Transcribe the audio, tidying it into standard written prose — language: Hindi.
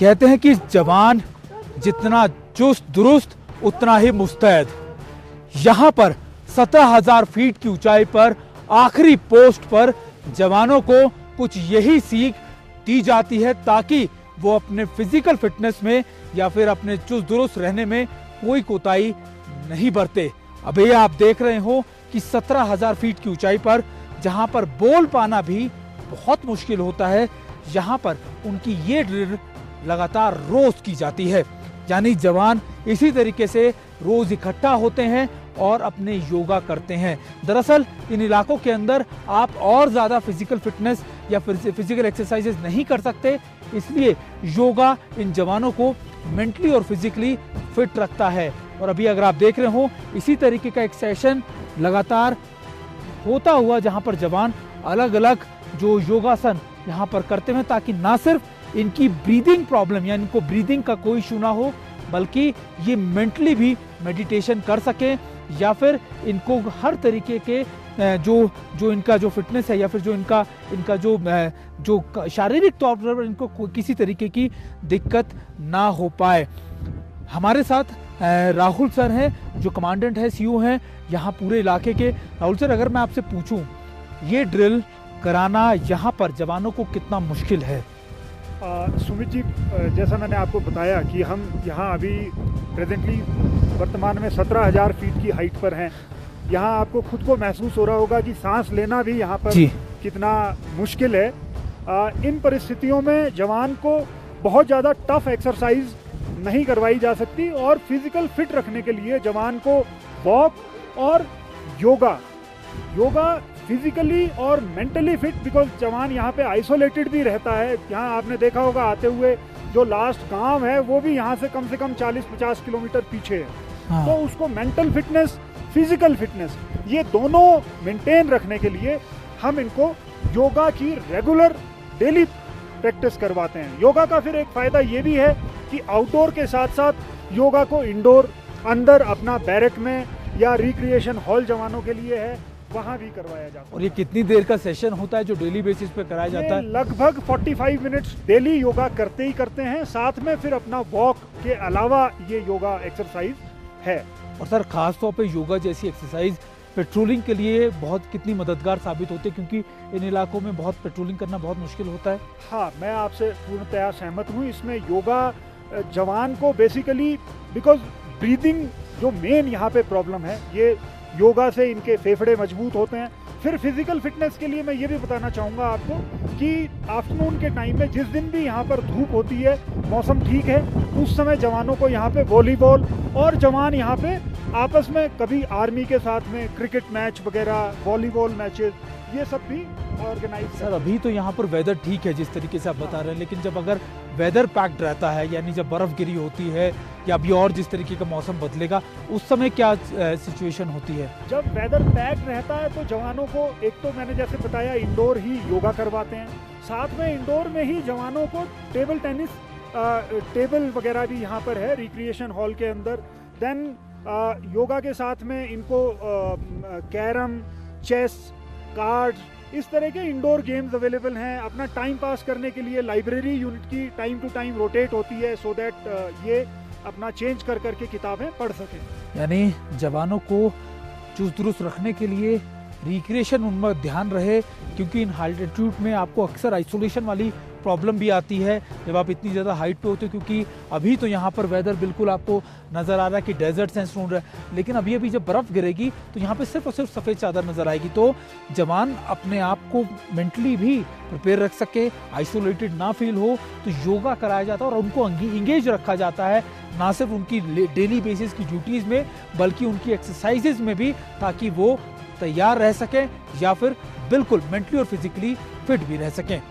कहते हैं कि जवान जितना चुस्त दुरुस्त उतना ही मुस्तैद। यहाँ पर 17,000 फीट की ऊंचाई पर आखिरी पोस्ट पर जवानों को कुछ यही सीख दी जाती है ताकि वो अपने फिजिकल फिटनेस में या फिर अपने चुस्त दुरुस्त रहने में कोई कोताही नहीं बरते। अभी आप देख रहे हो कि 17,000 फीट की ऊंचाई पर जहां पर बोल पाना भी बहुत मुश्किल होता है, यहाँ पर उनकी ये ड्रिल लगातार रोज की जाती है। यानी जवान इसी तरीके से रोज इकट्ठा होते हैं और अपने योगा करते हैं। दरअसल इन इलाकों के अंदर आप और ज़्यादा फिजिकल फिटनेस या फिजिकल एक्सरसाइजेज नहीं कर सकते, इसलिए योगा इन जवानों को मेंटली और फिजिकली फिट रखता है। और अभी अगर आप देख रहे हो इसी तरीके का एक सेशन लगातार होता हुआ जहां पर जवान अलग अलग जो योगासन यहाँ पर करते हैं ताकि ना सिर्फ इनकी ब्रीदिंग प्रॉब्लम या इनको ब्रीदिंग का कोई इशू ना हो, बल्कि ये मेंटली भी मेडिटेशन कर सकें या फिर इनको हर तरीके के जो इनका जो फिटनेस है या फिर जो इनका जो शारीरिक तौर पर इनको किसी तरीके की दिक्कत ना हो पाए। हमारे साथ राहुल सर हैं जो कमांडेंट है, सीओ हैं यहाँ पूरे इलाके के। राहुल सर, अगर मैं आपसे पूछूं ये ड्रिल कराना यहाँ पर जवानों को कितना मुश्किल है? सुमित जी, जैसा मैंने आपको बताया कि हम यहाँ अभी प्रेजेंटली वर्तमान में 17,000 फीट की हाइट पर हैं। यहाँ आपको खुद को महसूस हो रहा होगा कि सांस लेना भी यहाँ पर कितना मुश्किल है। इन परिस्थितियों में जवान को बहुत ज़्यादा टफ एक्सरसाइज नहीं करवाई जा सकती और फिजिकल फिट रखने के लिए जवान को वॉक और योगा फिजिकली और मेंटली फिट, बिकॉज जवान यहाँ पे आइसोलेटेड भी रहता है। यहाँ आपने देखा होगा आते हुए जो लास्ट गांव है वो भी यहाँ से कम 40-50 किलोमीटर पीछे है। हाँ। तो उसको मेंटल फिटनेस, फिजिकल फिटनेस ये दोनों मेंटेन रखने के लिए हम इनको योगा की रेगुलर डेली प्रैक्टिस करवाते हैं। योगा का फिर एक फायदा ये भी है कि आउटडोर के साथ साथ योगा को इंडोर अंदर अपना बैरक में या रिक्रिएशन हॉल जवानों के लिए है वहाँ भी करवाया जाता है। और ये कितनी देर का सेशन होता है जो डेली बेसिस पे कराया जाता है? लगभग 45 मिनट्स डेली योगा करते ही करते हैं, साथ में फिर अपना वॉक के अलावा ये योगा एक्सरसाइज है। और सर खास तौर पे योगा जैसी एक्सरसाइज पेट्रोलिंग के लिए कितनी मददगार साबित होती है, क्योंकि इन इलाकों में पेट्रोलिंग करना बहुत मुश्किल होता है। हाँ, मैं आपसे पूर्णतया सहमत हूँ। इसमें योगा जवान को बेसिकली बिकॉज ब्रीदिंग जो मेन यहाँ पे प्रॉब्लम है, ये योगा से इनके फेफड़े मजबूत होते हैं। फिर फिजिकल फिटनेस के लिए मैं ये भी बताना चाहूँगा आपको कि आफ्टरनून के टाइम में जिस दिन भी यहाँ पर धूप होती है, मौसम ठीक है, उस समय जवानों को यहाँ पे वॉलीबॉल और जवान यहाँ पे आपस में कभी आर्मी के साथ में क्रिकेट मैच वगैरह, वॉलीबॉल मैचेस, ये सब भी ऑर्गेनाइज। सर अभी तो यहाँ पर वेदर ठीक है जिस तरीके से आप बता रहे हैं, लेकिन जब अगर वेदर पैक्ड रहता है यानी जब बर्फगिरी होती है या अभी और जिस तरीके का मौसम बदलेगा उस समय क्या सिचुएशन होती है? जब वेदर पैक्ड रहता है तो जवानों को एक तो मैंने जैसे बताया इंडोर ही योगा करवाते हैं, साथ में इंडोर में ही जवानों को टेबल टेनिस टेबल वगैरह भी यहाँ पर है रिक्रिएशन हॉल के अंदर। देन योगा के साथ में इनको कैरम, चेस, कार्ड्स, इस तरह के इंडोर गेम्स अवेलेबल हैं। अपना टाइम पास करने के लिए लाइब्रेरी यूनिट की टाइम टू टाइम रोटेट होती है सो दैट ये अपना चेंज कर करके किताबें पढ़ सकें। यानी जवानों को चुस्त दुरुस्त रखने के लिए रिक्रिएशन उनमें ध्यान रहे, क्योंकि इन हाई एल्टीट्यूड में आपको अक्सर आइसोलेशन वाली प्रॉब्लम भी आती है जब आप इतनी ज़्यादा हाइट पे होते हो, क्योंकि अभी तो यहाँ पर वेदर बिल्कुल आपको नज़र आ रहा है कि डेजर्ट सेंस ढूंढ रहा है, लेकिन अभी अभी जब बर्फ़ गिरेगी तो यहाँ पे सिर्फ और सिर्फ सफ़ेद चादर नज़र आएगी। तो जवान अपने आप को मेंटली भी प्रिपेयर रख सके, आइसोलेटेड ना फील हो, तो योगा कराया जाता है और उनको इंगेज रखा जाता है, ना सिर्फ उनकी डेली बेसिस की ड्यूटीज़ में बल्कि उनकी एक्सरसाइजेज में भी, ताकि वो तैयार रह सकें या फिर बिल्कुल मेंटली और फिजिकली फिट भी रह सकें।